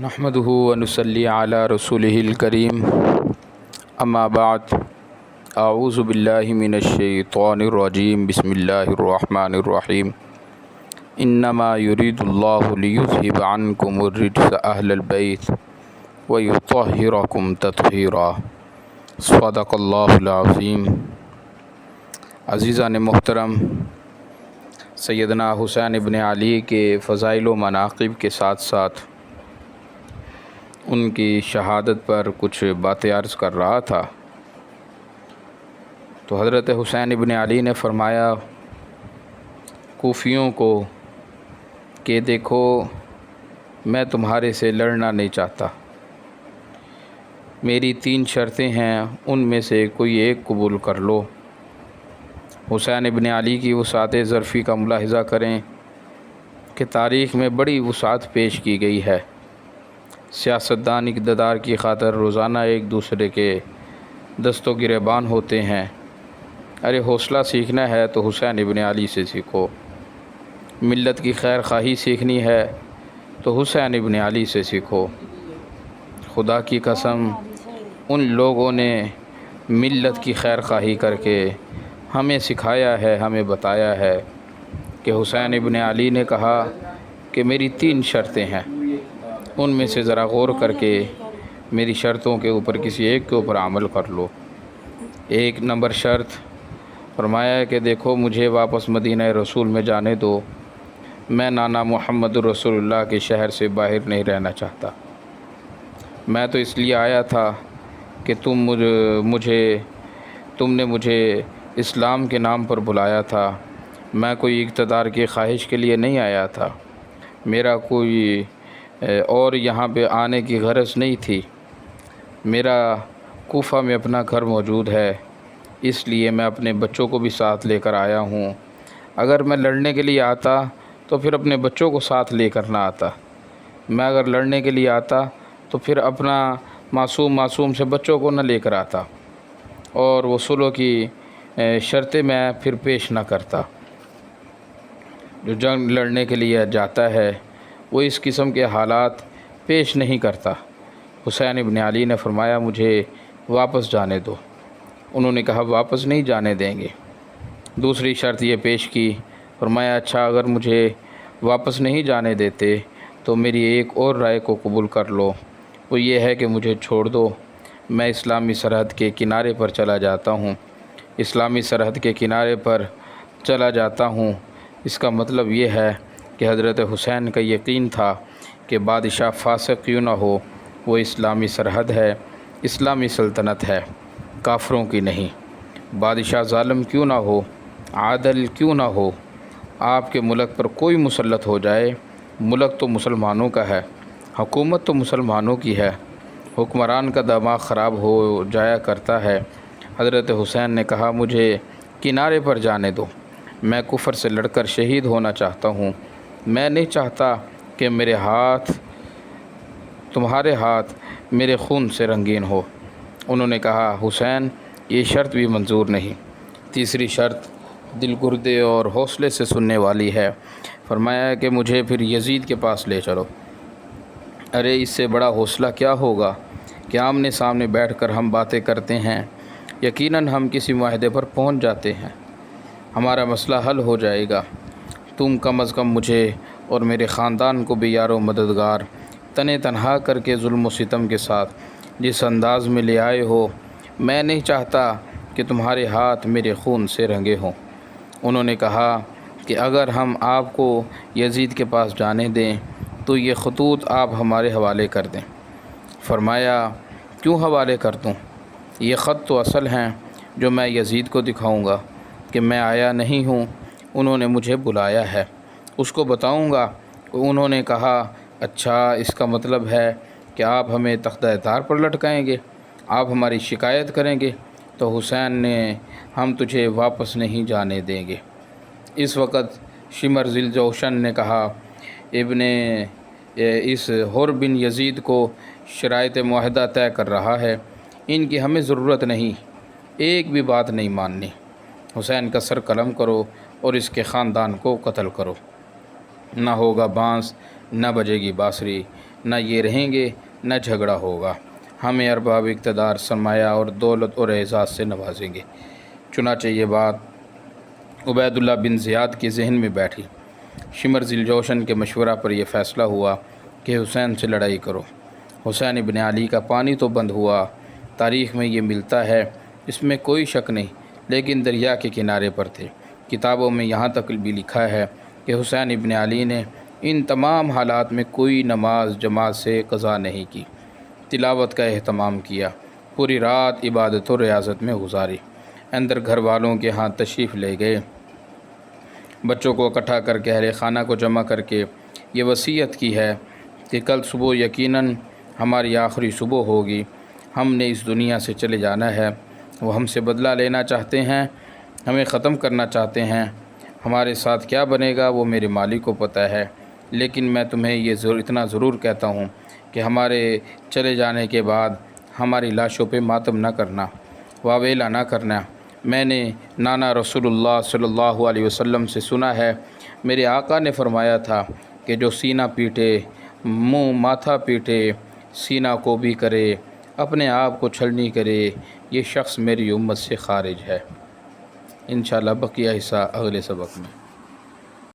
نحمدہ ونصلی علی رسولہ الکریم اما بعد اعوذ باللہ من الشیطان الرجیم بسم اللہ الرحمن الرحیم انما یرید اللہ لیذہب عنکم الرجس اہل البیت ویطہرکم تطہیرا صدق اللہ العظیم۔ عزیزان محترم، سیدنا حسین ابن علی کے فضائل و مناقب کے ساتھ ساتھ ان کی شہادت پر کچھ باتیں عرض کر رہا تھا تو حضرت حسین ابن علی نے فرمایا کوفیوں کو کہ دیکھو، میں تمہارے سے لڑنا نہیں چاہتا، میری 3 شرطیں ہیں، ان میں سے کوئی ایک قبول کر لو۔ حسین ابن علی کی وسعت ظرفی کا ملاحظہ کریں کہ تاریخ میں بڑی وسعت پیش کی گئی ہے۔ سیاستدان اقتدار کی خاطر روزانہ ایک دوسرے کے دست و گریبان ہوتے ہیں۔ ارے حوصلہ سیکھنا ہے تو حسین ابن علی سے سیکھو، ملت کی خیر خواہی سیکھنی ہے تو حسین ابن علی سے سیکھو۔ خدا کی قسم، ان لوگوں نے ملت کی خیر خواہی کر کے ہمیں سکھایا ہے، ہمیں بتایا ہے کہ حسین ابن علی نے کہا کہ میری 3 شرطیں ہیں، ان میں سے ذرا غور کر کے میری شرطوں کے اوپر کسی ایک کے اوپر عمل کر لو۔ 1 نمبر شرط فرمایا ہے کہ دیکھو، مجھے واپس مدینہ رسول میں جانے دو، میں نانا محمد رسول اللہ کے شہر سے باہر نہیں رہنا چاہتا۔ میں تو اس لیے آیا تھا کہ تم نے مجھے اسلام کے نام پر بلایا تھا، میں کوئی اقتدار کی خواہش کے لیے نہیں آیا تھا، میرا کوئی اور یہاں پہ آنے کی غرض نہیں تھی، میرا کوفہ میں اپنا گھر موجود ہے، اس لیے میں اپنے بچوں کو بھی ساتھ لے کر آیا ہوں۔ اگر میں لڑنے کے لیے آتا تو پھر اپنے بچوں کو ساتھ لے کر نہ آتا، میں اگر لڑنے کے لیے آتا تو پھر اپنا معصوم سے بچوں کو نہ لے کر آتا، اور وہ صلح کی شرطیں میں پھر پیش نہ کرتا۔ جو جنگ لڑنے کے لیے جاتا ہے وہ اس قسم کے حالات پیش نہیں کرتا۔ حسین ابن علی نے فرمایا مجھے واپس جانے دو۔ انہوں نے کہا واپس نہیں جانے دیں گے۔ دوسری شرط یہ پیش کی، فرمایا اچھا، اگر مجھے واپس نہیں جانے دیتے تو میری ایک اور رائے کو قبول کر لو، وہ یہ ہے کہ مجھے چھوڑ دو، میں اسلامی سرحد کے کنارے پر چلا جاتا ہوں۔ اسلامی سرحد کے کنارے پر چلا جاتا ہوں، اس کا مطلب یہ ہے کہ حضرت حسین کا یقین تھا کہ بادشاہ فاسق کیوں نہ ہو، وہ اسلامی سرحد ہے، اسلامی سلطنت ہے، کافروں کی نہیں۔ بادشاہ ظالم کیوں نہ ہو، عادل کیوں نہ ہو، آپ کے ملک پر کوئی مسلط ہو جائے، ملک تو مسلمانوں کا ہے، حکومت تو مسلمانوں کی ہے، حکمران کا دماغ خراب ہو جایا کرتا ہے۔ حضرت حسین نے کہا مجھے کنارے پر جانے دو، میں کفر سے لڑ کر شہید ہونا چاہتا ہوں، میں نہیں چاہتا کہ تمہارے ہاتھ میرے خون سے رنگین ہو۔ انہوں نے کہا حسین، یہ شرط بھی منظور نہیں۔ تیسری شرط دل گردے اور حوصلے سے سننے والی ہے، فرمایا کہ مجھے پھر یزید کے پاس لے چلو۔ ارے اس سے بڑا حوصلہ کیا ہوگا کہ آمنے سامنے بیٹھ کر ہم باتیں کرتے ہیں، یقیناً ہم کسی معاہدے پر پہنچ جاتے ہیں، ہمارا مسئلہ حل ہو جائے گا، تم کم از کم مجھے اور میرے خاندان کو بھی یار و مددگار تنے تنہا کر کے ظلم و ستم کے ساتھ جس انداز میں لے آئے ہو، میں نہیں چاہتا کہ تمہارے ہاتھ میرے خون سے رنگے ہوں۔ انہوں نے کہا کہ اگر ہم آپ کو یزید کے پاس جانے دیں تو یہ خطوط آپ ہمارے حوالے کر دیں۔ فرمایا کیوں حوالے کر دوں، یہ خط تو اصل ہیں جو میں یزید کو دکھاؤں گا کہ میں آیا نہیں ہوں، انہوں نے مجھے بلایا ہے، اس کو بتاؤں گا۔ انہوں نے کہا اچھا، اس کا مطلب ہے کہ آپ ہمیں تختہ طار پر لٹکائیں گے، آپ ہماری شکایت کریں گے؟ تو حسین نے ہم تجھے واپس نہیں جانے دیں گے۔ اس وقت شمر ذی الجوشن نے کہا اس حر بن یزید کو شرائط معاہدہ طے کر رہا ہے، ان کی ہمیں ضرورت نہیں، ایک بھی بات نہیں ماننی، حسین کا سر قلم کرو اور اس کے خاندان کو قتل کرو، نہ ہوگا بانس نہ بجے گی بانسری، نہ یہ رہیں گے نہ جھگڑا ہوگا، ہمیں ارباب اقتدار، سرمایہ اور دولت اور اعزاز سے نوازیں گے۔ چنانچہ یہ بات عبید اللہ بن زیاد کے ذہن میں بیٹھی۔ شمر ذی الجوشن کے مشورہ پر یہ فیصلہ ہوا کہ حسین سے لڑائی کرو۔ حسین ابن علی کا پانی تو بند ہوا، تاریخ میں یہ ملتا ہے، اس میں کوئی شک نہیں، لیکن دریا کے کنارے پر تھے۔ کتابوں میں یہاں تک بھی لکھا ہے کہ حسین ابن علی نے ان تمام حالات میں کوئی نماز جماعت سے قضا نہیں کی، تلاوت کا اہتمام کیا، پوری رات عبادت و ریاضت میں گزاری، اندر گھر والوں کے ہاں تشریف لے گئے، بچوں کو اکٹھا کر کے، اہل خانہ کو جمع کر کے یہ وصیت کی ہے کہ کل صبح یقیناً ہماری آخری صبح ہوگی، ہم نے اس دنیا سے چلے جانا ہے، وہ ہم سے بدلہ لینا چاہتے ہیں، ہمیں ختم کرنا چاہتے ہیں، ہمارے ساتھ کیا بنے گا وہ میرے مالک کو پتہ ہے، لیکن میں تمہیں یہ اتنا ضرور کہتا ہوں کہ ہمارے چلے جانے کے بعد ہماری لاشوں پہ ماتم نہ کرنا، واویلا نہ کرنا۔ میں نے نانا رسول اللہ صلی اللہ علیہ وسلم سے سنا ہے، میرے آقا نے فرمایا تھا کہ جو سینہ پیٹے، منہ ماتھا پیٹے، سینہ کو بھی کرے، اپنے آپ کو چھلنی کرے، یہ شخص میری امت سے خارج ہے۔ انشاءاللہ بقیہ حصہ اگلے سبق میں۔